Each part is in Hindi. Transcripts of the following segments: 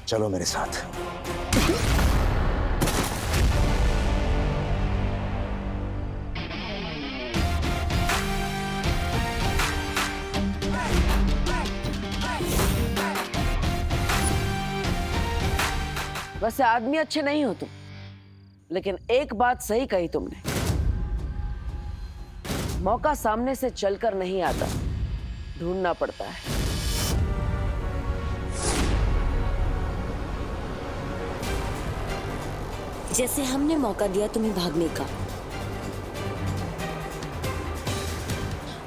चलो मेरे साथ। वैसे आदमी अच्छे नहीं हो तुम, लेकिन एक बात सही कही तुमने, मौका सामने से चलकर नहीं आता, ढूंढना पड़ता है। जैसे हमने मौका दिया तुम्हें भागने का,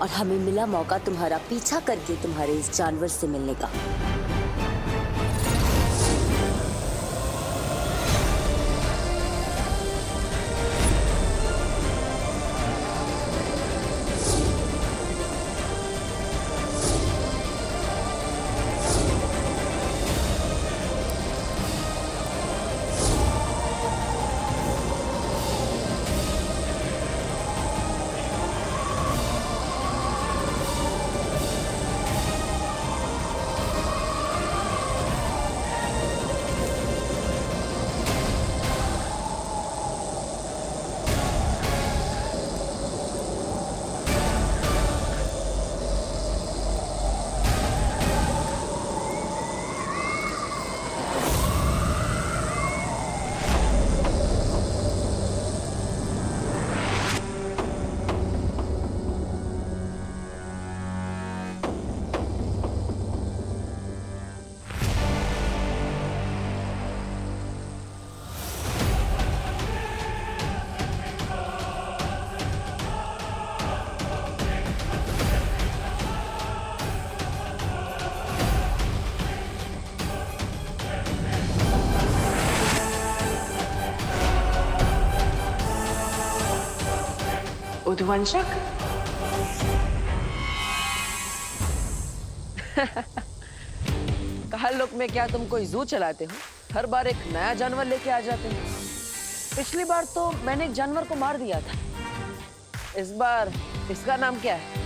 और हमें मिला मौका तुम्हारा पीछा करके तुम्हारे इस जानवर से मिलने का। उद्वंशक? कहा लोक में क्या तुम कोई जू चलाते हो? हर बार एक नया जानवर लेके आ जाते हो। पिछली बार तो मैंने एक जानवर को मार दिया था, इस बार इसका नाम क्या है?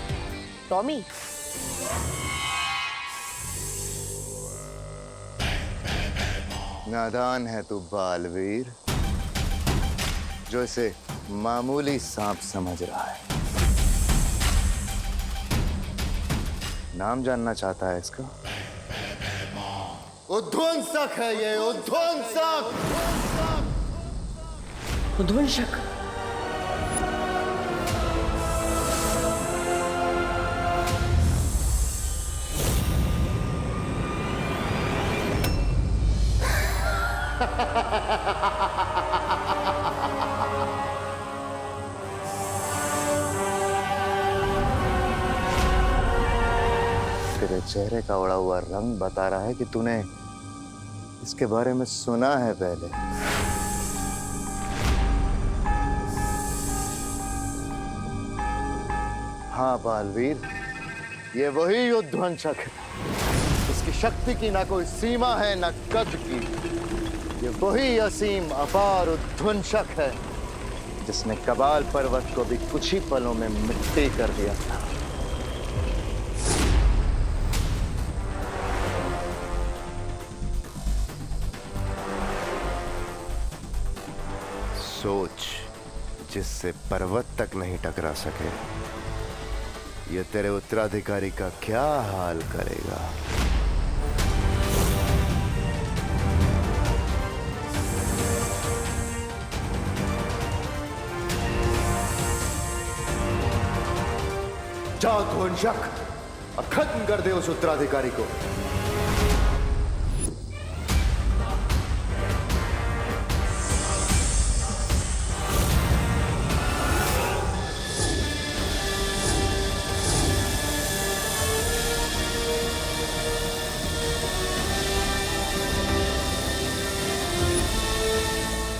टॉमी? नादान है तू बालवीर, जो इसे मामूली सांप समझ रहा है। नाम जानना चाहता है इसका? उद्वंसक है ये, उद्वंसक। उद्वंशक? तेरे चेहरे का उड़ा हुआ रंग बता रहा है कि तूने इसके बारे में सुना है पहले। हाँ बालवीर, ये वही उद्वंशक है। इसकी शक्ति की ना कोई सीमा है, ना कद की। ये वही असीम अपार उद्वंशक है जिसने कबाल पर्वत को भी कुछ ही पलों में मिट्टी कर दिया था। सोच, जिससे पर्वत तक नहीं टकरा सके, ये तेरे उत्तराधिकारी का क्या हाल करेगा। जा ध्वंसक, अब खत्म कर दे उस उत्तराधिकारी को।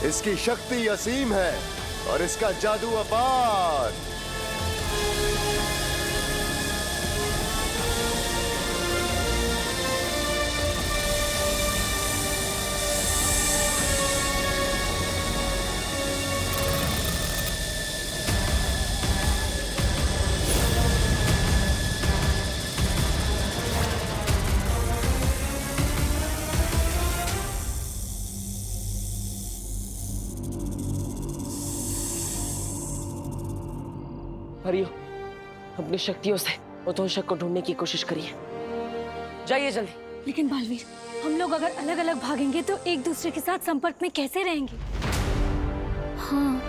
इसकी शक्ति असीम है और इसका जादू अपार। परियो, अपनी शक्तियों से उद्वंशक को ढूंढने की कोशिश करिए। जाइए जल्दी। लेकिन बालवीर, हम लोग अगर अलग अलग भागेंगे तो एक दूसरे के साथ संपर्क में कैसे रहेंगे? हाँ,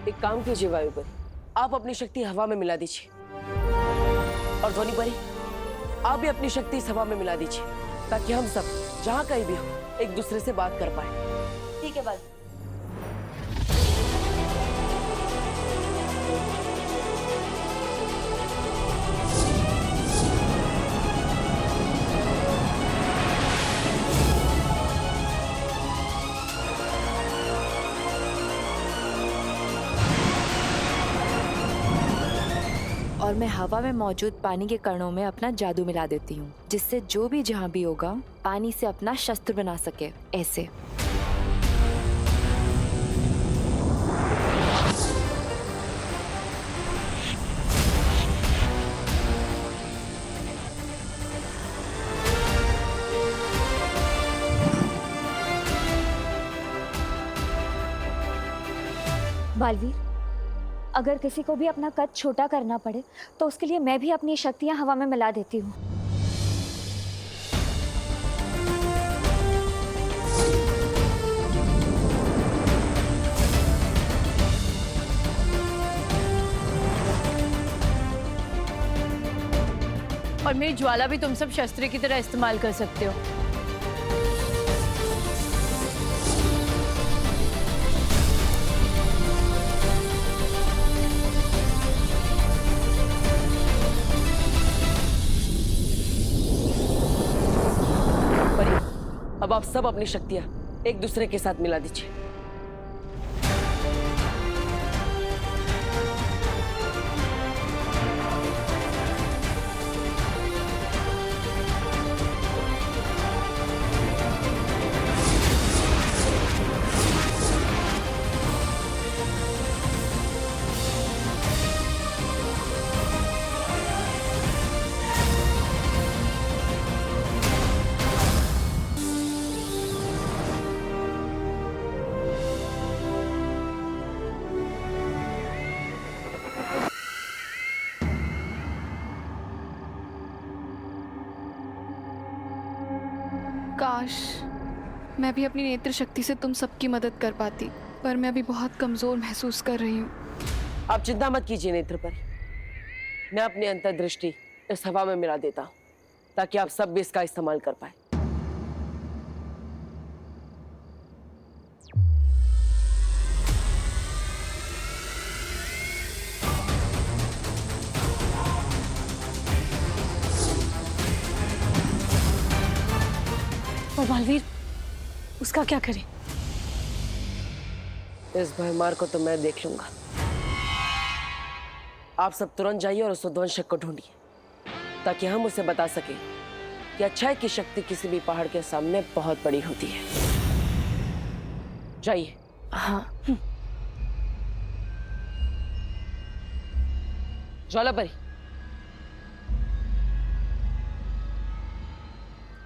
एक काम कीजिए वायु परी, आप अपनी शक्ति हवा में मिला दीजिए, और ध्वनि परी आप भी अपनी शक्ति इस हवा में मिला दीजिए, ताकि हम सब जहाँ कहीं भी हो एक दूसरे से बात कर पाए। ठीक है बालवीर। और मैं हवा में मौजूद पानी के कणों में अपना जादू मिला देती हूँ, जिससे जो भी जहाँ भी होगा पानी से अपना शस्त्र बना सके। ऐसे बालवीर, अगर किसी को भी अपना कद छोटा करना पड़े तो उसके लिए मैं भी अपनी शक्तियां हवा में मिला देती हूँ। और मेरी ज्वाला भी तुम सब शस्त्र की तरह इस्तेमाल कर सकते हो। अब आप सब अपनी शक्तियां एक दूसरे के साथ मिला दीजिए। काश मैं भी अपनी नेत्र शक्ति से तुम सबकी मदद कर पाती, पर मैं अभी बहुत कमजोर महसूस कर रही हूँ। आप चिंता मत कीजिए नेत्र पर, मैं अपनी अंतर्दृष्टि इस हवा में मिला देता हूँ, ताकि आप सब भी इसका इस्तेमाल कर पाए। और बालवीर, उसका क्या करें? इस भयमार को तो मैं देख लूंगा। आप सब तुरंत जाइए और उस उद्वंशक को ढूंढिए, ताकि हम उसे बता सके कि अक्षय की शक्ति किसी भी पहाड़ के सामने बहुत बड़ी होती है। जाइए। हाँ। ज्वाला परी,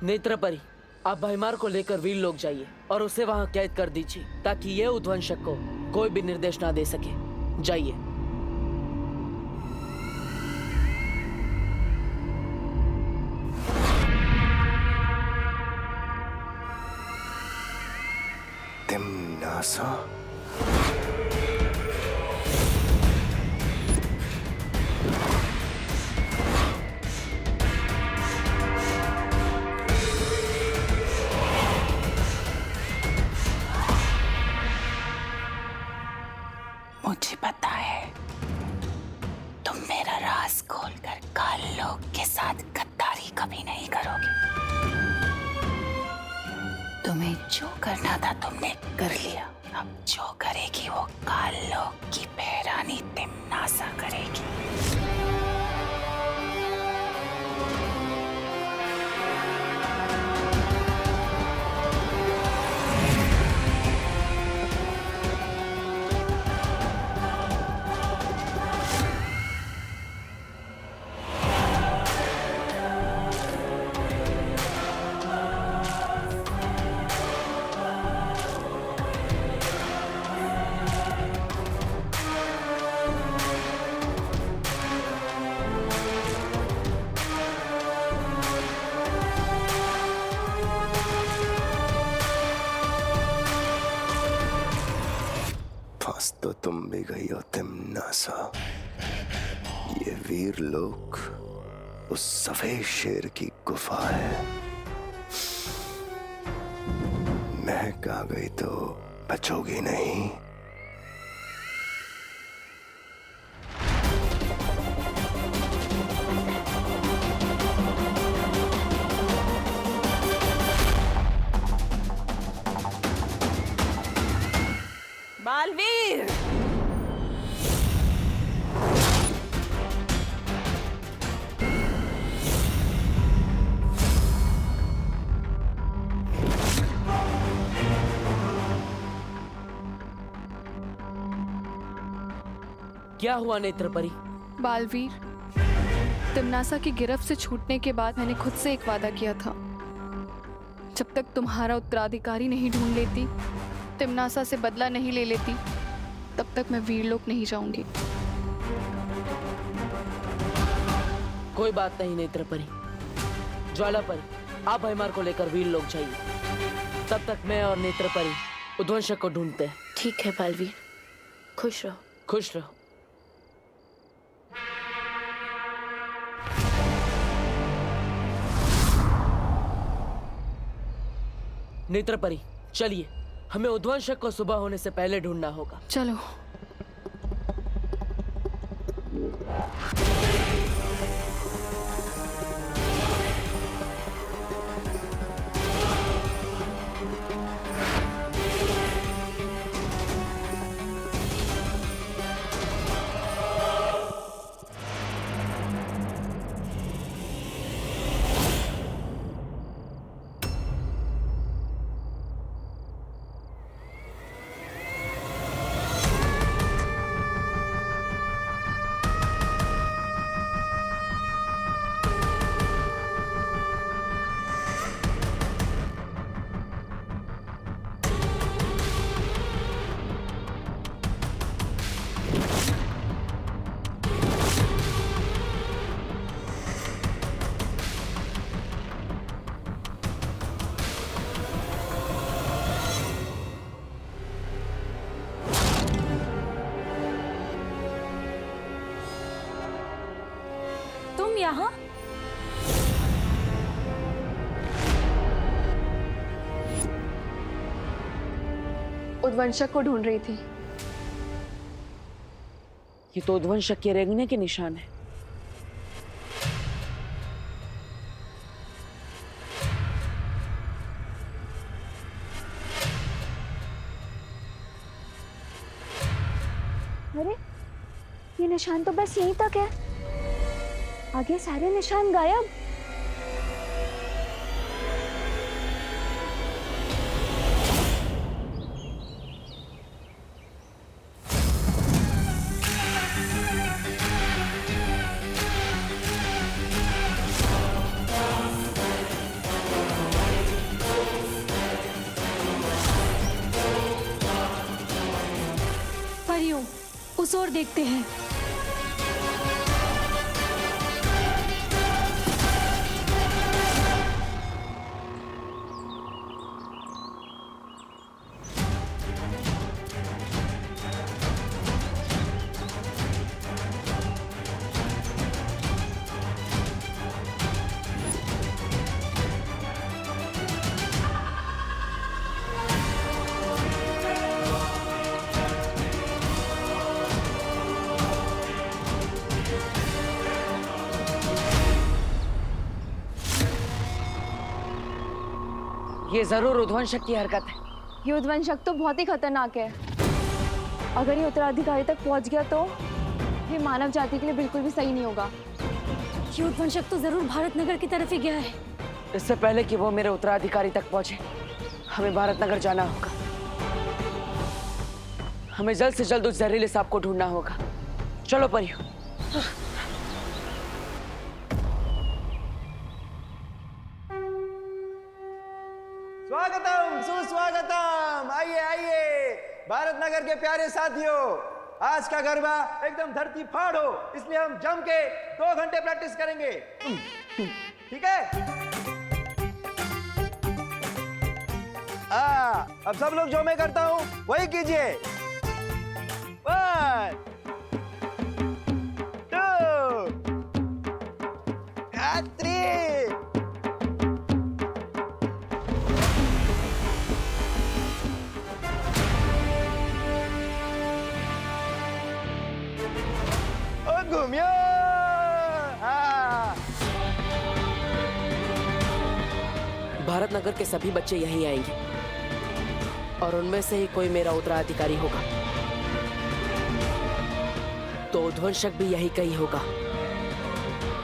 नेत्र परी, आप भयमार को लेकर वीर लोग जाइए और उसे वहां कैद कर दीजिए, ताकि यह उद्वंशक को कोई भी निर्देश ना दे सके। जाइए। तिम्नासा। मुझे पता है तुम मेरा राज खोलकर काल लोक के साथ गद्दारी कभी नहीं करोगे। तुम्हें जो करना था तुमने कर लिया, अब जो करेगी वो काल लोक की बहरानी तिम्नासा करेगी। गई हो तिम्नासा। ये वीर लोक उस सफेद शेर की गुफा है। महक आ गई तो बचोगी नहीं। बालवीर, क्या हुआ नेत्रपरी? बालवीर, तिम्नासा की गिरफ्त से छूटने के बाद मैंने खुद से एक वादा किया था, जब तक तुम्हारा उत्तराधिकारी नहीं ढूंढ लेती, तिम्नासा से बदला नहीं ले लेती, तब तक मैं वीरलोक नहीं जाऊंगी। कोई बात नहीं नेत्रपरी। ज्वालापरी, आप भयमार को लेकर वीरलोक जाइए। तब तक मैं और नेत्रपरी उद्वंशक को ढूंढते हैं। ठीक है बालवीर, खुश रहो। खुश रहो। नेत्रपरी, चलिए, हमें उद्वंशक को सुबह होने से पहले ढूंढना होगा। चलो। तुम यहाँ? उद्वंशक को ढूंढ रही थी। ये तो उद्वंशक के रेंगने के निशान है। अरे, ये निशान तो बस यहीं तक है, आगे सारे निशान गायब। परियों, उस ओर देखते हैं। ये जरूर उद्वंशक की हरकत है। ये उद्वंशक तो बहुत ही खतरनाक है। अगर ये उत्तराधिकारी तक पहुंच गया तो ये मानव जाति के लिए बिल्कुल भी सही नहीं होगा। ये उद्वंशक तो जरूर भारत नगर की तरफ ही गया है। इससे पहले कि वो मेरे उत्तराधिकारी तक पहुंचे, हमें भारत नगर जाना होगा। हमें जल्द से जल्द उस जहरीले सांप को ढूंढना होगा। चलो परियों। स्वागतम, सुस्वागतम। आइए आइए भारत नगर के प्यारे साथियों, आज का गरबा एकदम धरती फाड़ हो, इसलिए हम जम के 2 घंटे प्रैक्टिस करेंगे। ठीक है? अब सब लोग जो मैं करता हूं वही कीजिए। 1 1 2 3 और घूमियो। हाँ। भारत नगर के सभी बच्चे यहीं आएंगे और उनमें से ही कोई मेरा उत्तराधिकारी होगा। तो ध्वंसक भी यही कहीं होगा।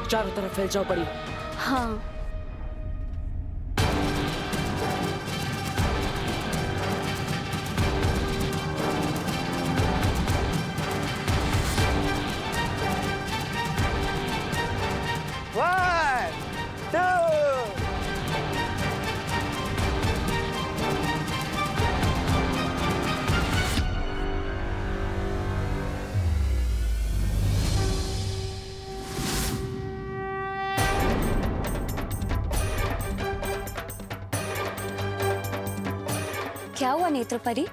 चारों तरफ फैल जाओ पड़ी। हाँ। One, two. क्या हुआ नेत्रपरी?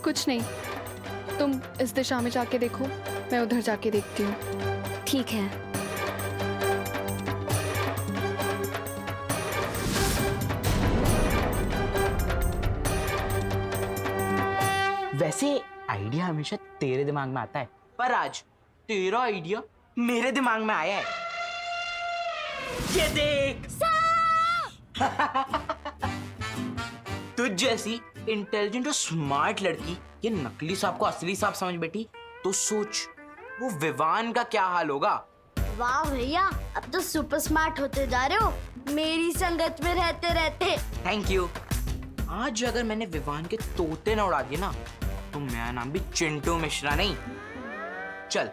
कुछ नहीं, तुम इस दिशा में जाके देखो, मैं उधर जाके देखती हूँ। ठीक है। वैसे आइडिया हमेशा तेरे दिमाग में आता है, पर आज तेरा आइडिया मेरे दिमाग में आया है। ये देख। तुझ जैसी इंटेलिजेंट और स्मार्ट लड़की ये नकली सांप को असली सांप समझ बैठी, तो सोच वो विवान का क्या हाल होगा। वाह भैया, अब तो सुपर स्मार्ट होते जा रहे हो मेरी संगत में रहते रहते। Thank you. आज अगर मैंने विवान के तोते न उड़ा दिए ना, तो मेरा नाम भी चिंटू मिश्रा नहीं। चल।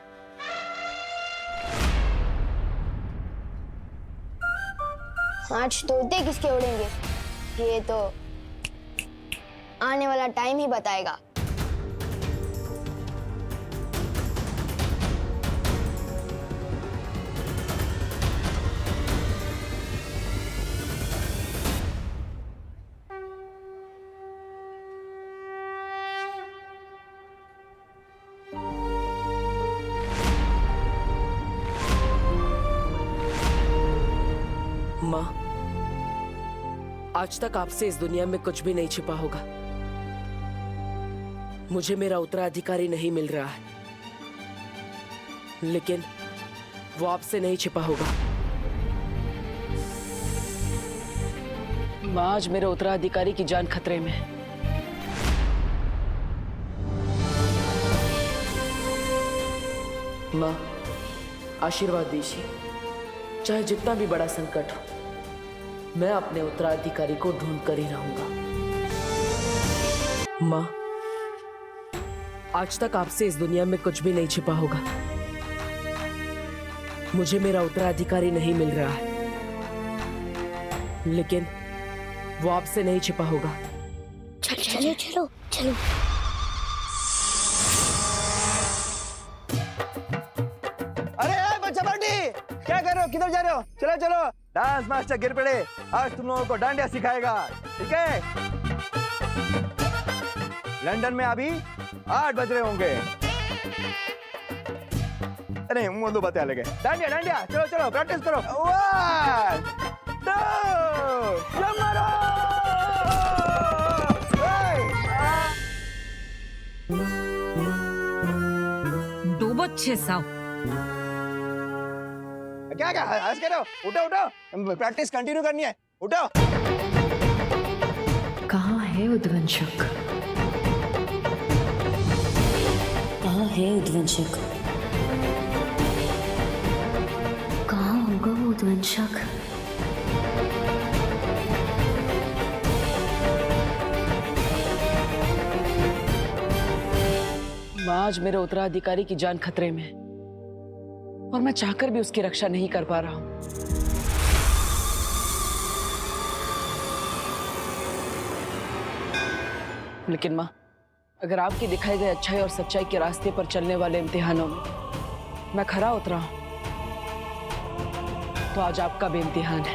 आज तोते किसके उड़ेंगे ये तो आने वाला टाइम ही बताएगा। माँ, आज तक आपसे इस दुनिया में कुछ भी नहीं छिपा होगा। मुझे मेरा उत्तराधिकारी नहीं मिल रहा है, लेकिन वो आपसे नहीं छिपा होगा। माँ, आज मेरे उत्तराधिकारी की जान खतरे में है। माँ, आशीर्वाद दीजिए। चाहे जितना भी बड़ा संकट हो, मैं अपने उत्तराधिकारी को ढूंढ कर ही रहूंगा। माँ, आज तक आपसे इस दुनिया में कुछ भी नहीं छिपा होगा। मुझे मेरा उत्तराधिकारी नहीं मिल रहा है, लेकिन वो आपसे नहीं छिपा होगा। चलो चलो चलो। अरे बच्चा पार्टी, क्या कर रहे हो? किधर जा रहे हो? चलो चलो, डांस मास्टर गिर पड़े, आज तुम लोगों को डांडिया सिखाएगा, ठीक है? लंदन में अभी 8 बज रहे होंगे। अरे मुंह दो बातें अलग है। डांडिया डांडिया, चलो चलो प्रैक्टिस करो। 1 2 जंप मारो। दो बच्चे साहब, क्या क्या हंस के रहो? उठो उठो, प्रैक्टिस कंटिन्यू करनी है, उठो। कहाँ है उद्वंशक? कहाँ है उद्वंशक? कहाँ होगा वो उद्वंशक? आज मेरे उत्तराधिकारी की जान खतरे में है और मैं चाहकर भी उसकी रक्षा नहीं कर पा रहा हूं। लेकिन माँ, अगर आपके दिखाए गए अच्छाई और सच्चाई के रास्ते पर चलने वाले इम्तिहानों में मैं खरा उतरा हूं, तो आज आपका भी इम्तिहान है।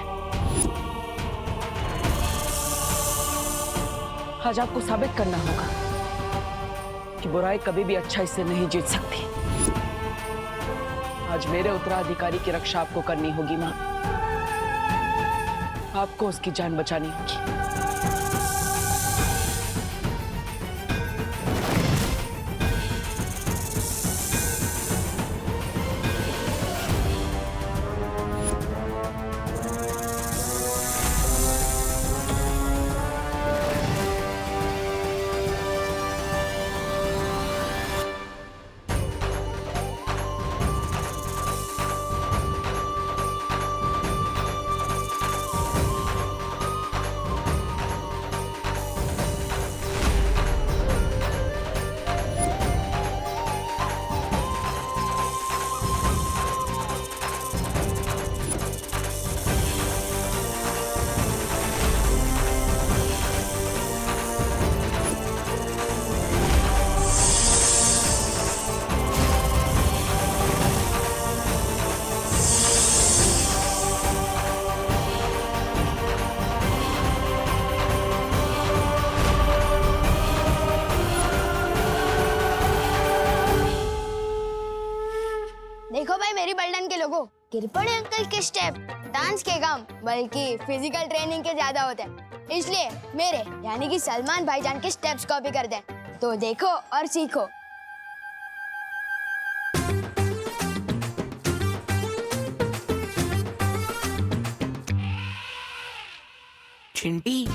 आज आपको साबित करना होगा कि बुराई कभी भी अच्छाई से नहीं जीत सकती। आज मेरे उत्तराधिकारी की रक्षा आपको करनी होगी माँ। आपको उसकी जान बचानी होगी। देखो भाई मेरी बल्डन के लोगों, गिर पड़े अंकल के स्टेप डांस के काम बल्कि फिजिकल ट्रेनिंग के ज्यादा होते हैं, इसलिए मेरे यानी कि सलमान भाईजान के स्टेप्स कॉपी कर दें। तो देखो और सीखो। चिंटी,